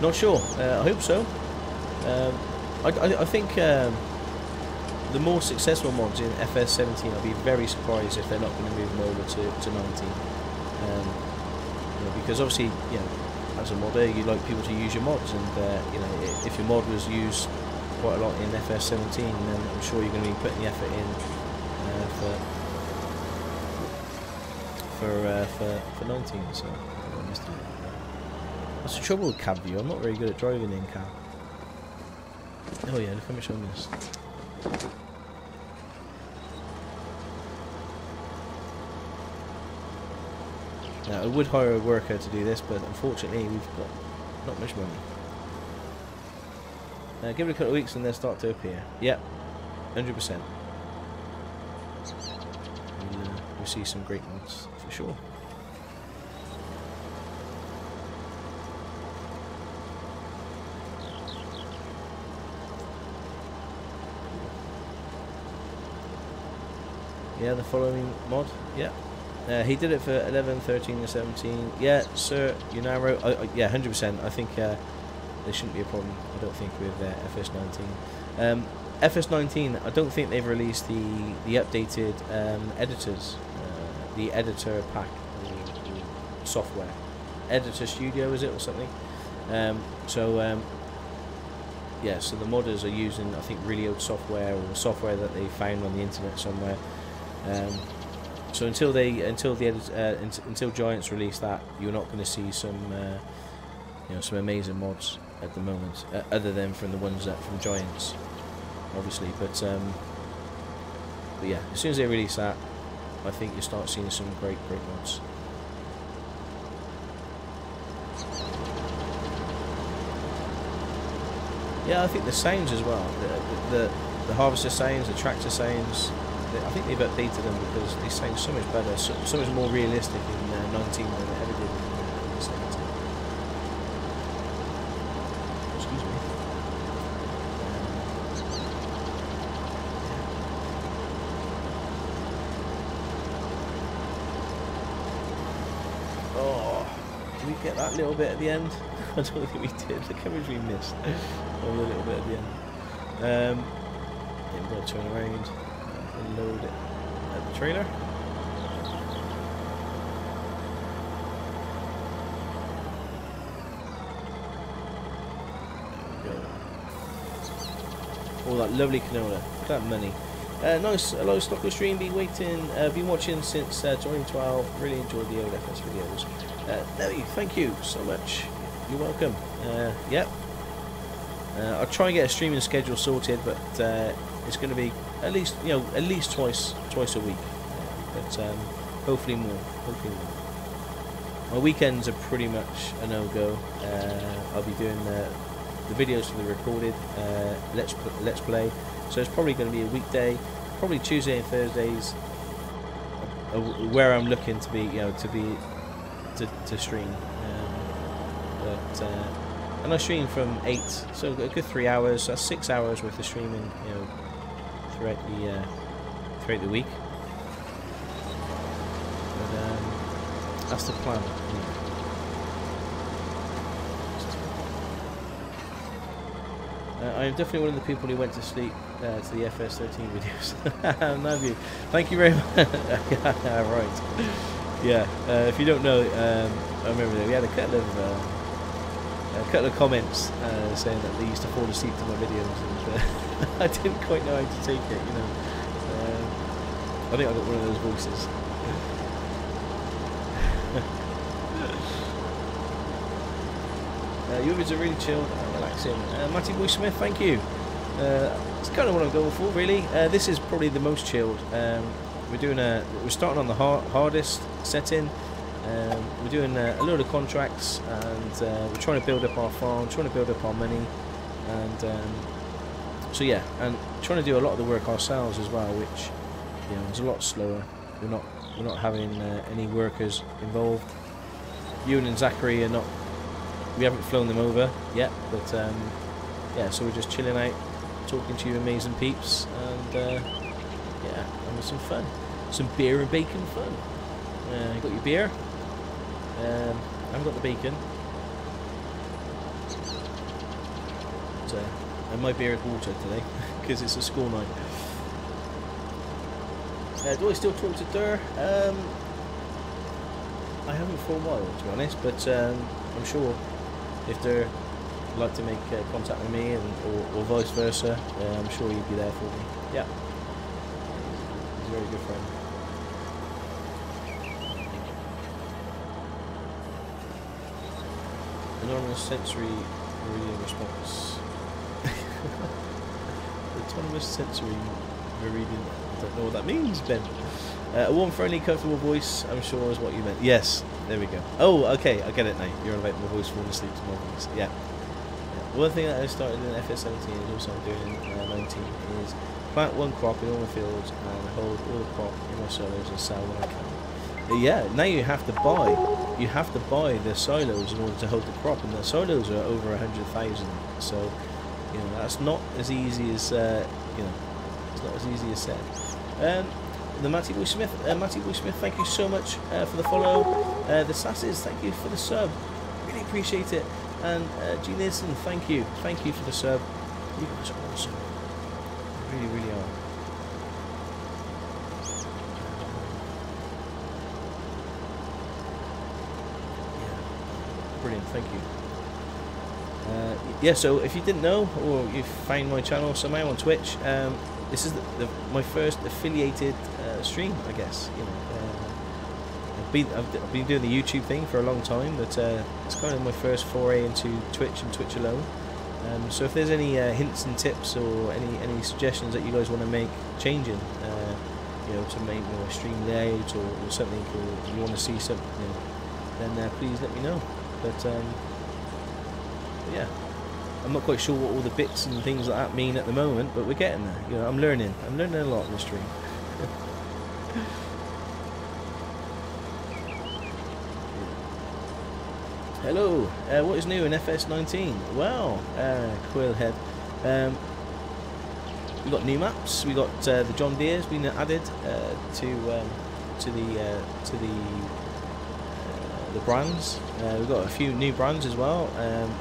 Not sure. I hope so. I think the more successful mods in FS17, I'll be very surprised if they're not going to move them over to 19. Because obviously, as a modder, you like people to use your mods, and if your mod was used quite a lot in FS17, then I'm sure you're going to be putting the effort in for 19. So that's the trouble with cab view. I'm not very good at driving in cab. Oh yeah, look how much I missed. Now, I would hire a worker to do this, but unfortunately we've got not much money. Give it a couple of weeks and they'll start to appear. Yep, 100%. We'll see some great mods, for sure. Yeah, the following mod. Yeah. He did it for 11, 13 and 17. Yeah, sir, you narrow. Yeah, 100%. I think there shouldn't be a problem, I don't think, with FS19. FS19, I don't think they've released the updated editors, the editor pack software. Editor Studio, is it, or something? Yeah, so the modders are using, I think, really old software, or software that they found on the internet somewhere. So until Giants release that, you're not going to see some some amazing mods at the moment, other than from the ones from Giants, obviously. But yeah, as soon as they release that, I think you start seeing some great mods. Yeah, I think the sounds as well, the harvester sounds, the tractor sounds, I think they've updated them because they sound so much better, so much more realistic in 19 than they ever did in 17. Excuse me. Oh, did we get that little bit at the end? I don't think we did. The coverage we missed. A little bit at the end. Yeah, we're going to turn around and load it at the trailer. There we go. All that lovely canola. Look at that money. Nice, a livestock stream. Been watching since 2012. Really enjoyed the old FS videos. Nelly, thank you so much. You're welcome. Yep. I'll try and get a streaming schedule sorted, but it's going to be at least twice a week. But hopefully more. My weekends are pretty much a no-go. I'll be doing the videos for the recorded let's play. So it's probably going to be a weekday, probably Tuesday and Thursdays, where I'm looking to be, to stream. And I stream from 8, so a good 3 hours. That's 6 hours worth of streaming, throughout the week. But that's the plan. I'm definitely one of the people who went to sleep to the FS13 videos. Love you. Thank you very much. Right. Yeah. If you don't know, I remember that we had a couple of comments saying that they used to fall asleep to my videos, and I didn't quite know how to take it. I think I got one of those voices. Your videos are really chilled and relaxing. Matty Boy Smith, thank you. It's kind of what I'm going for, really. This is probably the most chilled. We're starting on the hardest setting. We're doing a load of contracts, and we're trying to build up our farm, trying to build up our money, and so yeah, and trying to do a lot of the work ourselves as well, which is a lot slower. We're not having any workers involved. Ewan and Zachary are not. We haven't flown them over yet, but yeah, so we're just chilling out, talking to you amazing peeps, and yeah, having some fun, some beer and bacon fun. You got your beer? I haven't got the bacon. but and my beer is water today because it's a school night. Do I still talk to Deere? I haven't for a while, to be honest, but I'm sure if Deere would like to make contact with me, or vice versa, I'm sure he'd be there for me. Yeah, he's a very good friend. Anonymous sensory meridian response. Autonomous sensory meridian. I don't know what that means, Ben. A warm, friendly, comfortable voice, I'm sure is what you meant. Yes, there we go. Oh, okay, I get it now. You're on about my voice falling asleep to my voice. Yeah. One thing that I started in FS17 and also I'm doing in 19 is plant one crop in all the fields and hold all the crop in my silos and sell when I can. Yeah, now you have to buy the silos in order to hold the crop, and the silos are over 100,000. So, you know, that's not as easy as you know, it's not as easy as said. The Matty Boy Smith, thank you so much for the follow. The Sasses, thank you for the sub, really appreciate it. And G Nielsen, thank you for the sub. You guys are awesome, really, really are. Brilliant, thank you. Yeah, so if you didn't know, or you found my channel somehow on Twitch, this is my first affiliated stream, I guess. You know, I've been doing the YouTube thing for a long time, but it's kind of my first foray into Twitch and Twitch alone. So if there's any hints and tips or any suggestions that you guys want to make changing, you know, to make more stream layout or something, or you want to see something, you know, then please let me know. But yeah, I'm not quite sure what all the bits and things like that mean at the moment, but we're getting there. You know, I'm learning a lot in the stream. Hello, what is new in FS19? Well, Quillhead, we got new maps. We got the John Deere's been added to the brands. We've got a few new brands as well.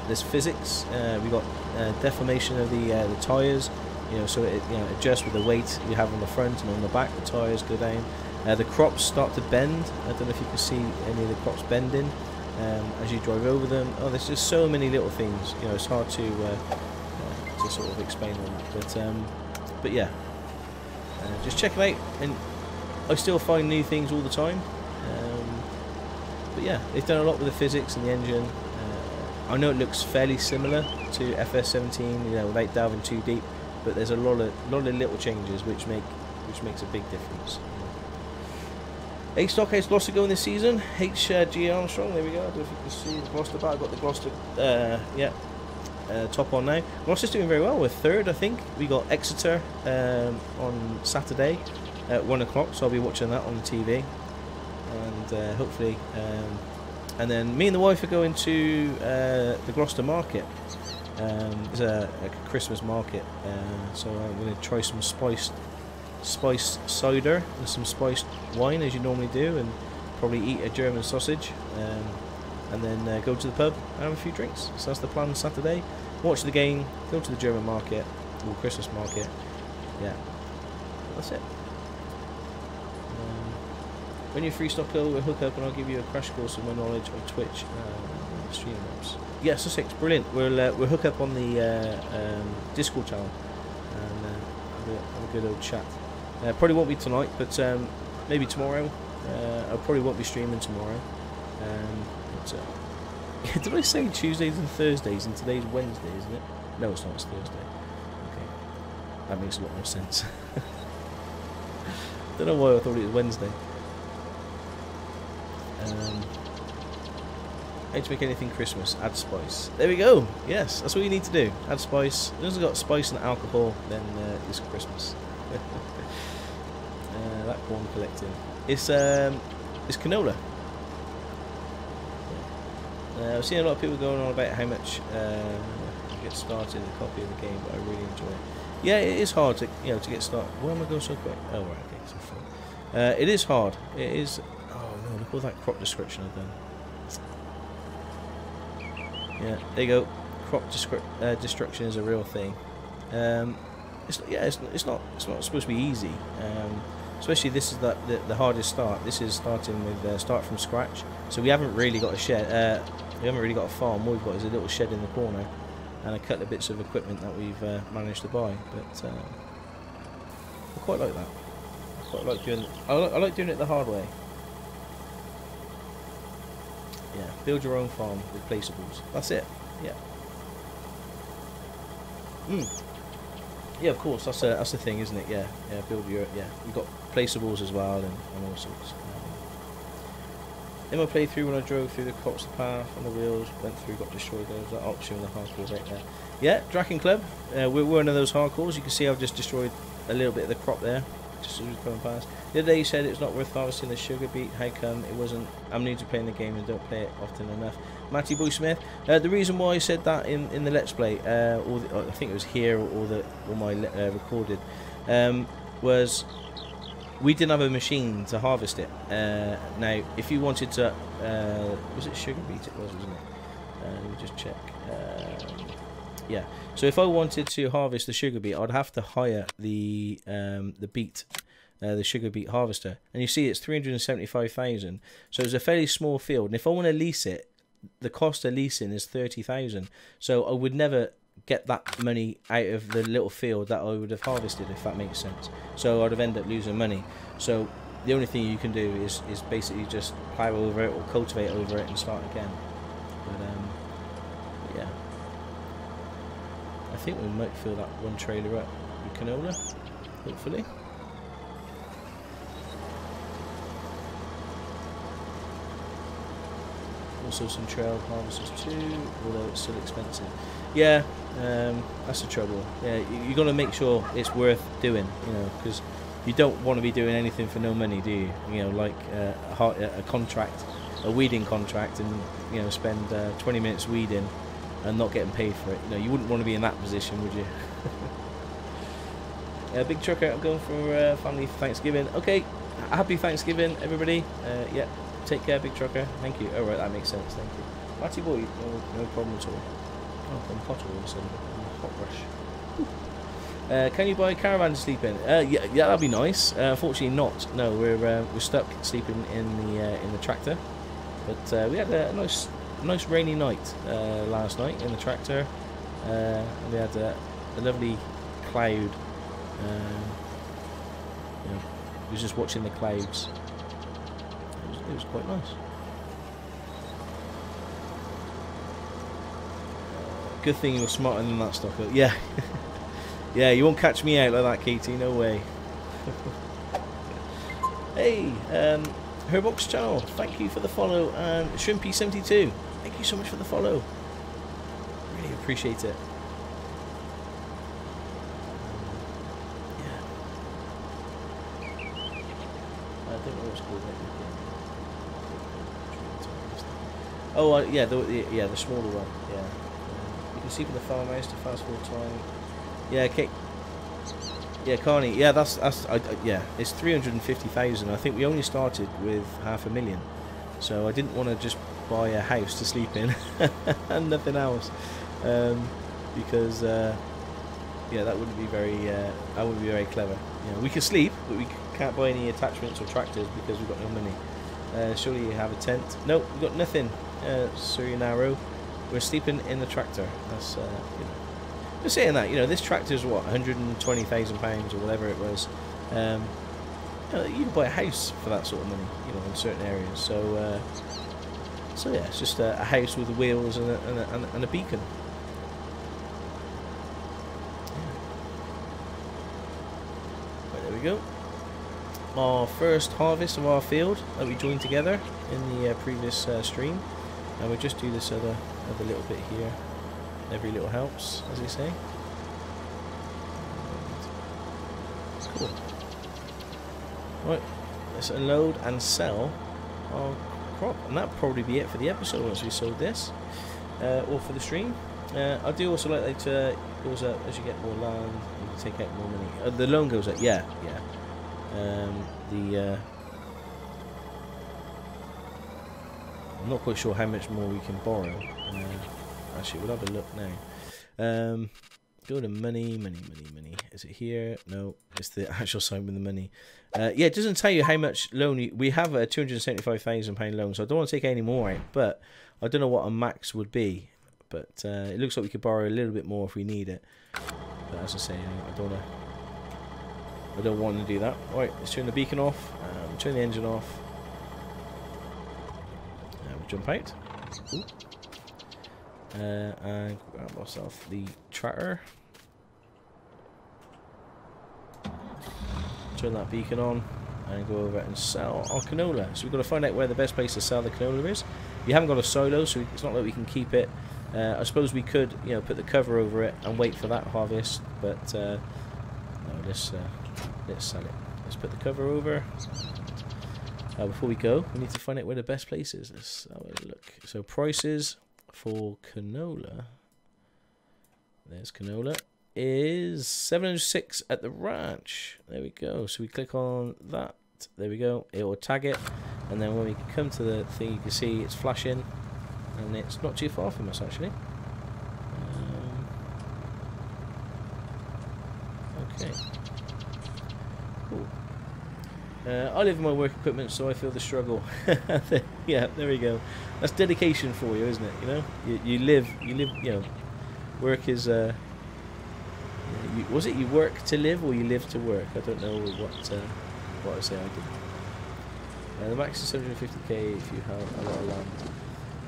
There's physics. We got deformation of the tyres. You know, so it adjusts with the weight you have on the front and on the back. The tyres go down. The crops start to bend. I don't know if you can see any of the crops bending as you drive over them. Oh, there's just so many little things. You know, it's hard to sort of explain them. But yeah, just check it out. And I still find new things all the time. But yeah, they've done a lot with the physics and the engine. I know it looks fairly similar to FS17, you know, without delving too deep, but there's a lot of little changes which makes a big difference. H Stockhouse Gloucester going this season. HG Armstrong, there we go. I don't know if you can see the Gloucester bar. I've got the Gloucester top on now. Gloucester's doing very well. We're third, I think. We got Exeter on Saturday at 1 o'clock, so I'll be watching that on the TV. And hopefully, and then me and the wife are going to the Gloucester market. It's a Christmas market, so I'm going to try some spiced cider and some spiced wine, as you normally do, and probably eat a German sausage, and then go to the pub and have a few drinks. So that's the plan Saturday. Watch the game, go to the German market, or Christmas market. Yeah, that's it. When you're free Stockoglaws, we'll hook up and I'll give you a crash course of my knowledge of Twitch stream maps. Yes, Sussex, brilliant. We'll hook up on the Discord channel and have a good old chat. Probably won't be tonight, but maybe tomorrow. I probably won't be streaming tomorrow. Did I say Tuesdays and Thursdays, and today's Wednesday, isn't it? No, it's not, it's Thursday. Okay, that makes a lot more sense. Don't know why I thought it was Wednesday. How to make anything Christmas? Add spice. There we go. Yes, that's what you need to do. Add spice. As long as it's got spice and alcohol, then it's Christmas. That corn collecting. It's canola. I've seen a lot of people going on about how much you get started in a copy of the game, but I really enjoy it. Yeah, it is hard to to get started. Why am I going so quick? Oh right, okay, so fun. It is hard. It is. Oh no, look at all that crop description I've done. Yeah, there you go. crop destruction is a real thing. It's not supposed to be easy. Especially this is the hardest start. This is starting with start from scratch. So we haven't really got a shed. We haven't really got a farm. All we've got is a little shed in the corner and a couple of bits of equipment that we've managed to buy. But I quite like that. I quite like doing. I like doing it the hard way. Yeah, build your own farm with placeables. That's it. Yeah. Yeah, of course. That's the thing, isn't it? Yeah, yeah. Build your. Yeah, we've got placeables as well and all sorts. In my playthrough, when I drove through the crops, the path on the wheels went through, got destroyed. There was that option with the hardcores right there. Yeah, Draken Club. We're one of those hardcores. You can see I've just destroyed a little bit of the crop there, just as we were coming past. The other day you said it's not worth harvesting the sugar beet. How come it wasn't? I'm new to playing the game and don't play it often enough. Matty Boy Smith. The reason why I said that in the Let's Play, I think it was here or my recorded, was we didn't have a machine to harvest it. Now, if you wanted to, was it sugar beet? It was, wasn't it? Let me just check. Yeah. So if I wanted to harvest the sugar beet, I'd have to hire the beet. The sugar beet harvester, and you see it's 375,000. So it's a fairly small field, and if I want to lease it, the cost of leasing is 30,000. So I would never get that money out of the little field that I would have harvested, if that makes sense. So I'd have ended up losing money. So the only thing you can do is basically just plow over it or cultivate over it and start again. But yeah, I think we might fill that one trailer up with canola, hopefully. Also some trail harvesters too, although it's still expensive. Yeah, that's the trouble. Yeah, you got to make sure it's worth doing, you know, because you don't want to be doing anything for no money, do you? You know, like a contract, a weeding contract, and you know, spend 20 minutes weeding and not getting paid for it. You know, you wouldn't want to be in that position, would you? Big trucker, I'm going for family for Thanksgiving. Okay, happy Thanksgiving, everybody. Yeah. Take care, Big Trucker. Thank you. Oh, right, that makes sense. Thank you. Matty Boy, no problem at all. Oh, I'm hot all of a sudden. Hot rush. Can you buy a caravan to sleep in? Yeah, that'd be nice. Unfortunately, not. No, we're stuck sleeping in the tractor. But we had a nice rainy night last night in the tractor. And we had a lovely cloud. You know, we was just watching the clouds. It was quite nice. Good thing you were smarter than that, Stocker. Yeah. Yeah, you won't catch me out like that, Katie. No way. Hey, Herbox channel. Thank you for the follow. And Shrimpy72. Thank you so much for the follow. Really appreciate it. Yeah. I don't know what's called. Oh, yeah, the smaller one. Yeah, you can see from the farmhouse to fast forward time. Yeah, okay. Yeah, Carney. Yeah, that's yeah. It's 350,000. I think we only started with 500,000, so I didn't want to just buy a house to sleep in and nothing else, because yeah, that wouldn't be very clever. You know, we can sleep, but we can't buy any attachments or tractors because we've got no money. Surely you have a tent? Nope, we've got nothing. Surinaro. We're sleeping in the tractor. That's you know. Just saying that, you know, this tractor's what, £120,000 or whatever it was. You know, you can buy a house for that sort of money, you know, in certain areas. So, so yeah, it's just a house with wheels and a beacon. Right, there we go. Our first harvest of our field that we joined together in the previous stream, and we'll just do this other little bit here. Every little helps, as they say. Cool. Right, let's unload and sell our crop, and that'll probably be it for the episode once we sold this, or for the stream. I do also like that it goes up as you get more land, you can take out more money. The loan goes up, yeah. I'm not quite sure how much more we can borrow. Actually, we'll have a look now. Go to money. Is it here? No, it's the actual sign with the money. Yeah, it doesn't tell you how much loan we have. A £275,000 loan, so I don't want to take any more out. But I don't know what a max would be. But it looks like we could borrow a little bit more if we need it. But as I say, I don't want to do that. All right, let's turn the beacon off. Turn the engine off. We'll jump out. Ooh. And grab ourselves the tractor. Turn that beacon on and go over and sell our canola. So we've got to find out where the best place to sell the canola is. We haven't got a silo, so it's not like we can keep it. I suppose we could, put the cover over it and wait for that harvest, but no, let's sell it. Let's put the cover over. Before we go, we need to find out where the best place is. Let's have a look. So prices for canola. There's canola. Is 706 at the ranch. There we go. So we click on that. There we go. It will tag it, and then when we come to the thing, you can see it's flashing, and it's not too far from us actually. Okay. Cool. I live in my work equipment, so I feel the struggle. Yeah, there we go. That's dedication for you, isn't it? You live. Work is. Was it you work to live or you live to work? I don't know what I say. I did. The max is 750k if you have a lot of land.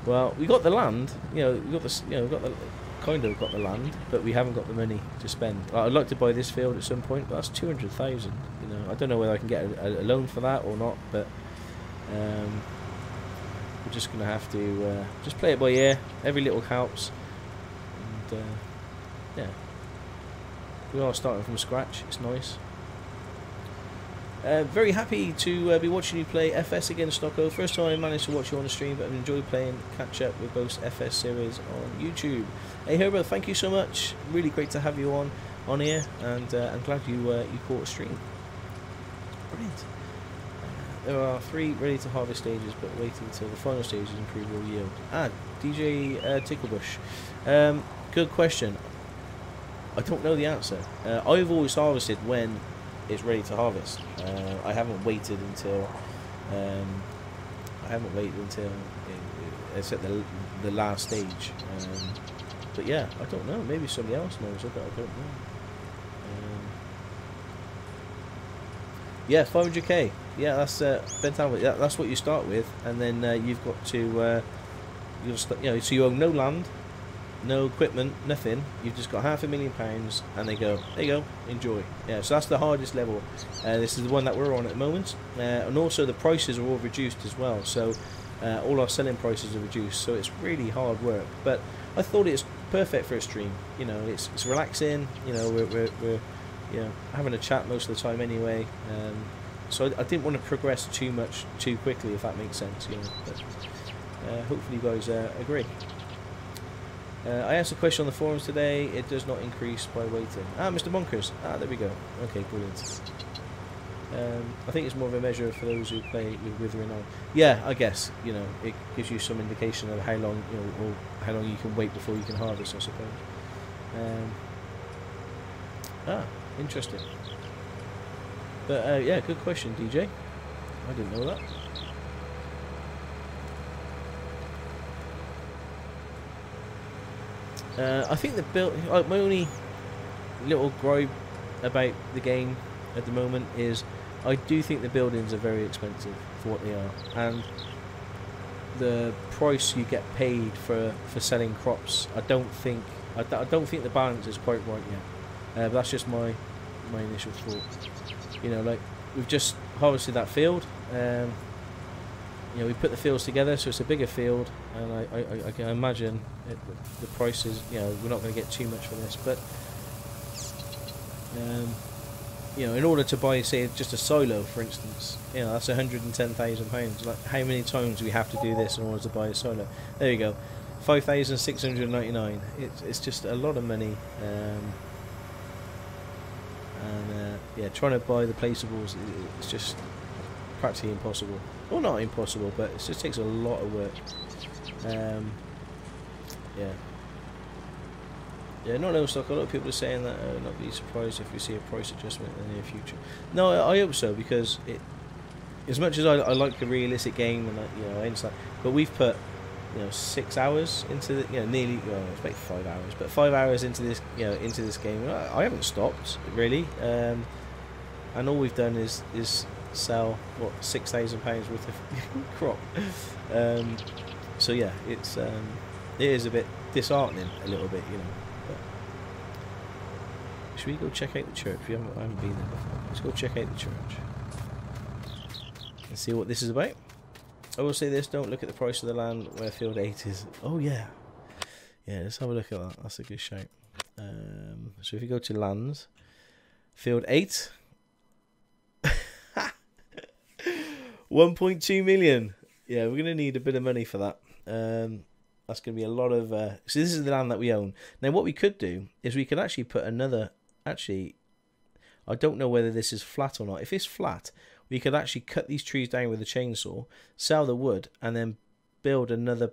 Well, we got the land. We got the land, but we haven't got the money to spend. I'd like to buy this field at some point, but that's 200,000. I don't know whether I can get a loan for that or not, but we're just gonna have to just play it by ear. Every little helps, and yeah, we are starting from scratch. It's nice. Very happy to be watching you play FS against Stocko. First time I managed to watch you on the stream, but I've enjoyed playing catch up with both FS series on YouTube. Hey Herbert, thank you so much. Really great to have you on here, and I'm glad you caught a stream. Brilliant. There are 3 ready to harvest stages, but waiting until the final stages improve your yield. DJ Ticklebush. Good question. I don't know the answer. I've always harvested when it's ready to harvest. I haven't waited until it's at the last stage. But yeah, I don't know. Maybe somebody else knows. I don't know. Yeah, 500k. Yeah, that's that's what you start with, and then you've got to so you own no land, no equipment, nothing. You've just got £500,000, and they go, there you go, enjoy. Yeah, so that's the hardest level. This is the one that we're on at the moment, and also the prices are all reduced as well. So all our selling prices are reduced. So it's really hard work. But I thought it's perfect for a stream. It's relaxing. We're having a chat most of the time anyway. So I didn't want to progress too much too quickly, if that makes sense. But hopefully you guys agree. I asked a question on the forums today. It does not increase by waiting. Mr. Bonkers. There we go. Okay, brilliant. I think it's more of a measure for those who play with withering on. Yeah, I guess it gives you some indication of how long or how long you can wait before you can harvest, I suppose. Interesting. But yeah, good question, DJ. I didn't know that. I think the build. My only little gripe about the game at the moment is I do think the buildings are very expensive for what they are, and the price you get paid for selling crops. I don't think the balance is quite right yet. But that's just my initial thought. Like we've just harvested that field. We put the fields together, so it's a bigger field, and I can imagine the prices. We're not going to get too much for this, but in order to buy, say, just a silo, for instance, that's £110,000. Like, how many times do we have to do this in order to buy a silo? There you go, 5,699. It's just a lot of money, and yeah, trying to buy the placeables, it's just practically impossible. Well, not impossible, but it just takes a lot of work. Yeah. Yeah, not livestock. A lot of people are saying that not be surprised if we see a price adjustment in the near future. No, I hope so, because it, as much as I like the realistic game and I understand, but we've put 6 hours into the nearly it's like 5 hours, but 5 hours into this into this game. I haven't stopped really, and all we've done is sell what £6,000 worth of crop. So yeah, it is a bit disheartening a little bit, But should we go check out the church? I haven't been there before. Let's go check out the church and see what this is about. I will say this: don't look at the price of the land where Field 8 is. Oh yeah, let's have a look at that. That's a good shout. So if you go to lands, Field 8, 1.2 million. Yeah, we're gonna need a bit of money for that. That's gonna be a lot of. So this is the land that we own. Now, what we could do is we could actually put another. Actually, I don't know whether this is flat or not. If it's flat, we could actually cut these trees down with a chainsaw, sell the wood, and then build another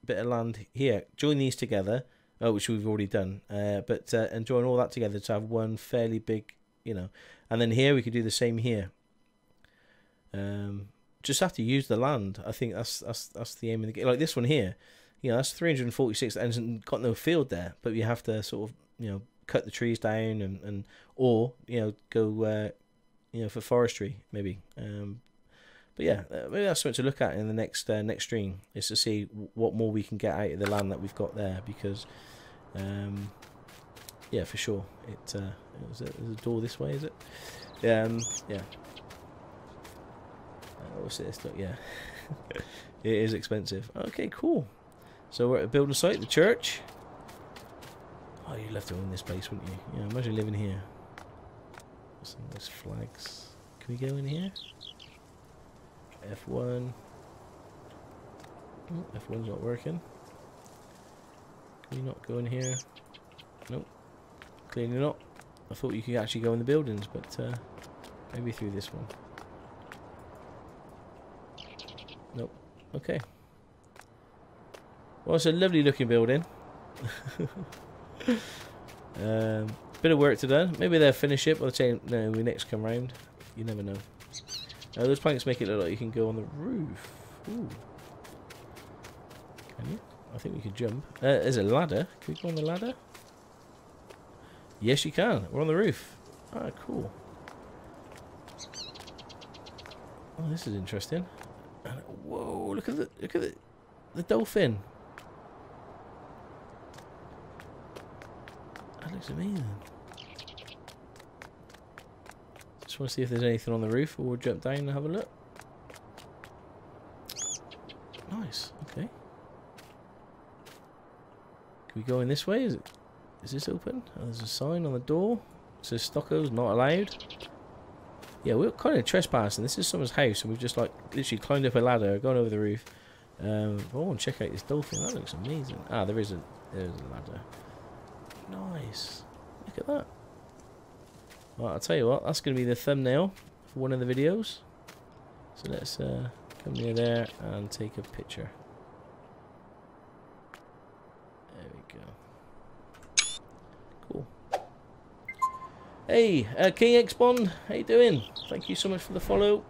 bit of land here. Join these together, which we've already done, and join all that together to have one fairly big, and then here we could do the same here. Just have to use the land. I think that's the aim of the game. Like this one here, that's 346 and hasn't got no field there, but you have to sort of cut the trees down or go for forestry maybe. But yeah, maybe that's something to look at in the next stream, is to see what more we can get out of the land that we've got there, because yeah, for sure there's a door this way, is it? Yeah. What's this? Look, yeah. It is expensive. Okay, cool. So we're at a building site, the church. Oh, you'd love to own this place, wouldn't you? Yeah, imagine living here. Some of those flags. Can we go in here? F1. Oh, F1's not working. Can you not go in here? Nope. Clearly not. I thought you could actually go in the buildings, but maybe through this one. Nope. Okay. Well, it's a lovely looking building. Bit of work to do. Maybe they'll finish it by the time we next come round. You never know. Those planks make it look like you can go on the roof. Ooh. Can you? I think we could jump. There's a ladder. Can we go on the ladder? Yes, you can. We're on the roof. Ah, cool. Oh, this is interesting. Whoa! Look at the dolphin. That looks amazing. Just want to see if there's anything on the roof, or we'll jump down and have a look. Nice. Okay. Can we go in this way? Is this open? Oh, there's a sign on the door. It says Stockoglaws not allowed. Yeah, we're kind of trespassing. This is someone's house, and we've just like literally climbed up a ladder, gone over the roof. I want to check out this dolphin. That looks amazing. Ah, there's a ladder. Nice. Look at that. Well, I'll tell you what. That's going to be the thumbnail for one of the videos. So let's come near there and take a picture. There we go. Cool. Hey, King X Bond, how you doing? Thank you so much for the follow.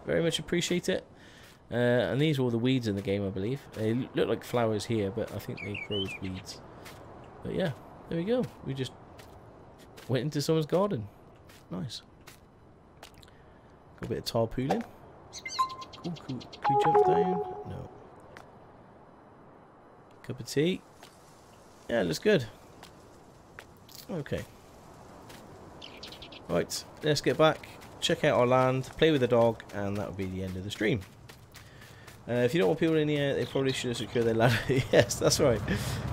Very much appreciate it. And these are all the weeds in the game, I believe. They look like flowers here, but I think they grow as weeds. But yeah, there we go. We just went into someone's garden. Nice. Got a bit of tarpaulin. Cool, cool. Can we jump down? No. Cup of tea. Yeah, looks good. Okay. Right, let's get back, check out our land, play with the dog, and that will be the end of the stream. If you don't want people in here, they probably should have secured their ladder. Yes, that's right.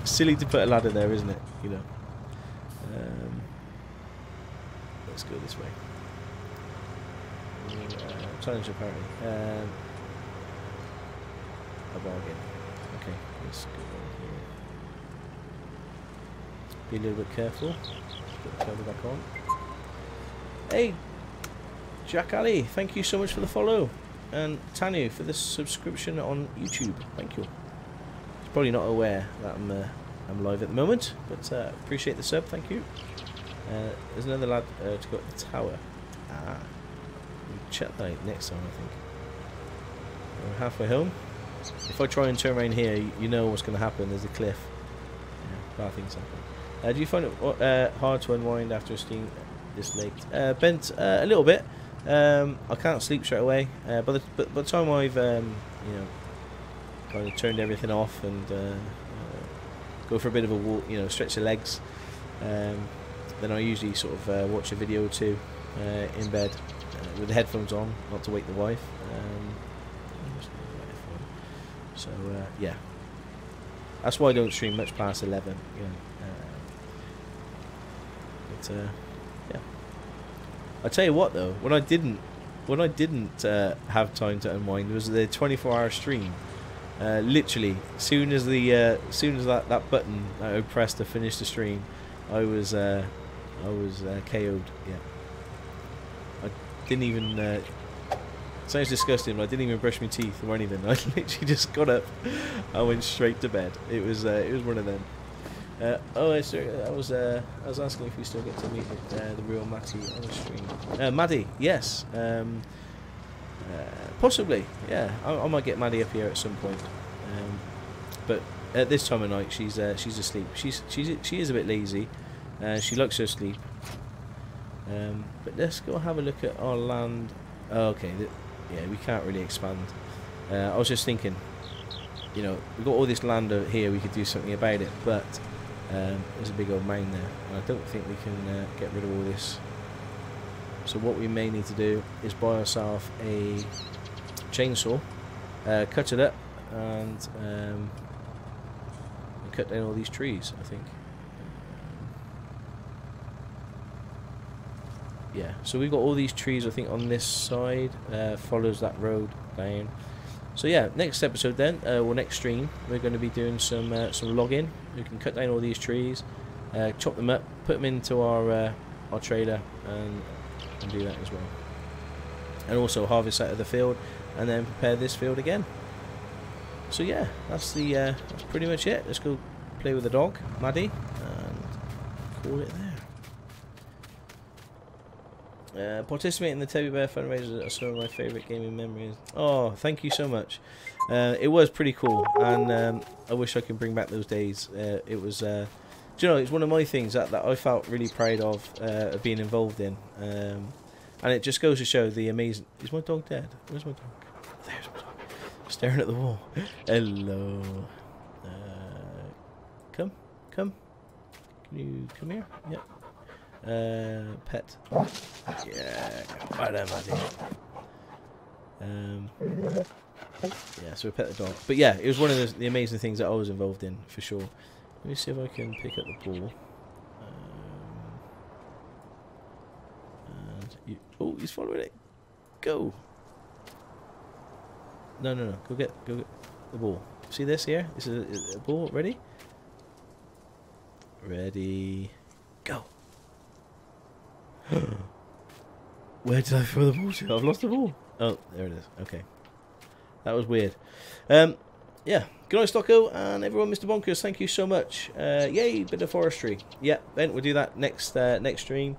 Silly to put a ladder there, isn't it? You know. Let's go this way. Challenge apparently. A bargain. Okay, let's go on here. Be a little bit careful. Put the cover back on. Hey, Jack Ali, thank you so much for the follow, and Tanu for the subscription on YouTube. Thank you. He's probably not aware that I'm I'm live at the moment, but appreciate the sub, thank you. There's another lad to go up the tower. We'll check that out next time, I think. We're halfway home. If I try and turn around here, you know what's going to happen. There's a cliff. Yeah, bad things happen. Do you find it hard to unwind after a stream this late? Bent a little bit. I can't sleep straight away. By the time I've you know, kind of turned everything off and go for a bit of a walk, you know, stretch the legs, then I usually sort of watch a video or two in bed with the headphones on, not to wake the wife. So yeah, that's why I don't stream much past 11. Yeah. I tell you what though, when I didn't have time to unwind, was the 24-hour stream. Literally, soon as that button that I pressed to finish the stream, I was KO'd. Yeah, I didn't even. Sounds disgusting, but I didn't even brush my teeth or anything. I literally just got up, I went straight to bed. It was one of them. I was asking if we still get to meet the real Massey on the stream. Maddie, yes, possibly. Yeah, I might get Maddie up here at some point. But at this time of night, she's asleep. She is a bit lazy. She likes her sleep. But let's go have a look at our land. Oh, okay. Yeah, we can't really expand. I was just thinking, you know, we've got all this land over here, we could do something about it, but there's a big old mound there, and I don't think we can get rid of all this. So what we may need to do is buy ourselves a chainsaw, cut it up, and cut down all these trees, I think. Yeah, so we've got all these trees, I think, on this side, follows that road down. So yeah, next episode then, or next stream, we're going to be doing some logging. We can cut down all these trees, chop them up, put them into our trailer, and do that as well. And also harvest out of the field, and then prepare this field again. So yeah, that's pretty much it. Let's go play with the dog, Maddie, and call it there. Participating in the Teddy Bear fundraiser are some of my favourite gaming memories. Oh, thank you so much. It was pretty cool, and I wish I could bring back those days. It was, do you know, it's one of my things that I felt really proud of being involved in. And it just goes to show the amazing... Is my dog dead? Where's my dog? There's my dog. Staring at the wall. Hello. Come. Can you come here? Yep. Pet. Yeah, right there, Maddie. Yeah, so we pet the dog. But yeah, it was one of the amazing things that I was involved in, for sure. Let me see if I can pick up the ball. Oh, he's following it. Go. No. Go get the ball. See this here? This is a ball. Ready? Ready. Go. Where did I throw the ball to? I've lost the ball. Oh, there it is. Okay. That was weird. Yeah. Good night, Stocko, and everyone, Mr. Bonkers, thank you so much. Yay, bit of forestry. Yeah, then we'll do that next stream.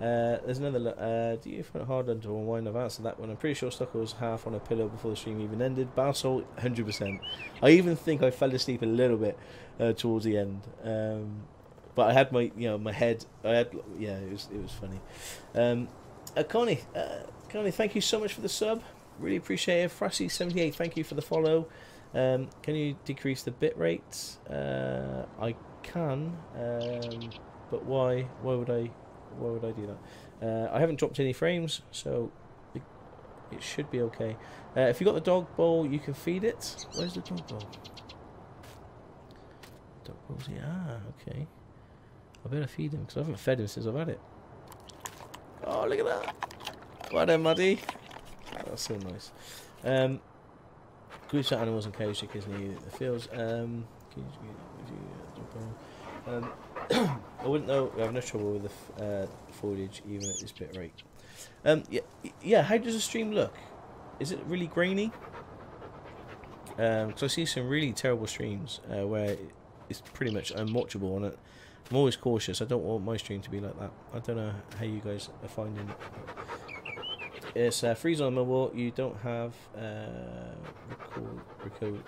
There's another. Do you find it hard to unwind? I've answered that one. I'm pretty sure Stocko was half on a pillow before the stream even ended. Barsol, 100%. I even think I fell asleep a little bit towards the end. But I had my head. It was funny. Connie, thank you so much for the sub. Really appreciate it. Frosty78, thank you for the follow. Can you decrease the bit rates? I can, but why? Why would I do that? I haven't dropped any frames, so it should be okay. If you got the dog bowl, you can feed it. Where's the dog bowl? Dog bowl's here. Ah, okay. I better feed him because I haven't fed him since I've had it. Oh, look at that! Well done, Muddy. That's so nice. Groups of animals and cows, chickens near the fields. I wouldn't know. We have no trouble with the foliage even at this bit rate. Yeah. How does the stream look? Is it really grainy? Because I see some really terrible streams where it's pretty much unwatchable on it. I'm always cautious. I don't want my stream to be like that. I don't know how you guys are finding it. It's freeze on mobile. You don't have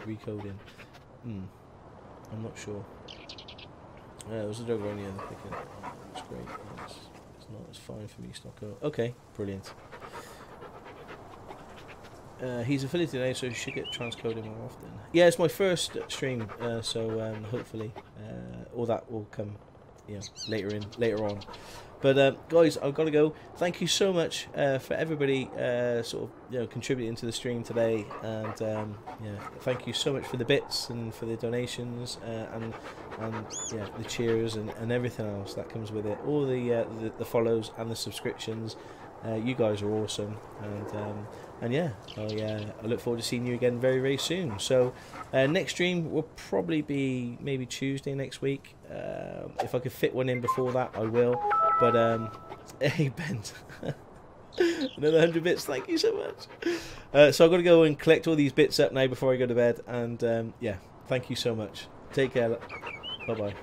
recoding. I'm not sure. There was a dog around here picking it. It's great. It's not. It's fine for me, Stocko. Okay, brilliant. He's affiliated now, so he should get transcoding more often. Yeah, it's my first stream, so hopefully all that will come, later on. But guys, I've got to go. Thank you so much for everybody sort of contributing to the stream today, and thank you so much for the bits and for the donations and the cheers and everything else that comes with it. All the follows and the subscriptions. You guys are awesome, and yeah, I look forward to seeing you again very, very soon. So next stream will probably be maybe Tuesday next week. If I could fit one in before that, I will. But hey Ben, another 100 bits. Thank you so much. So I've got to go and collect all these bits up now before I go to bed. And yeah, thank you so much. Take care. Bye bye.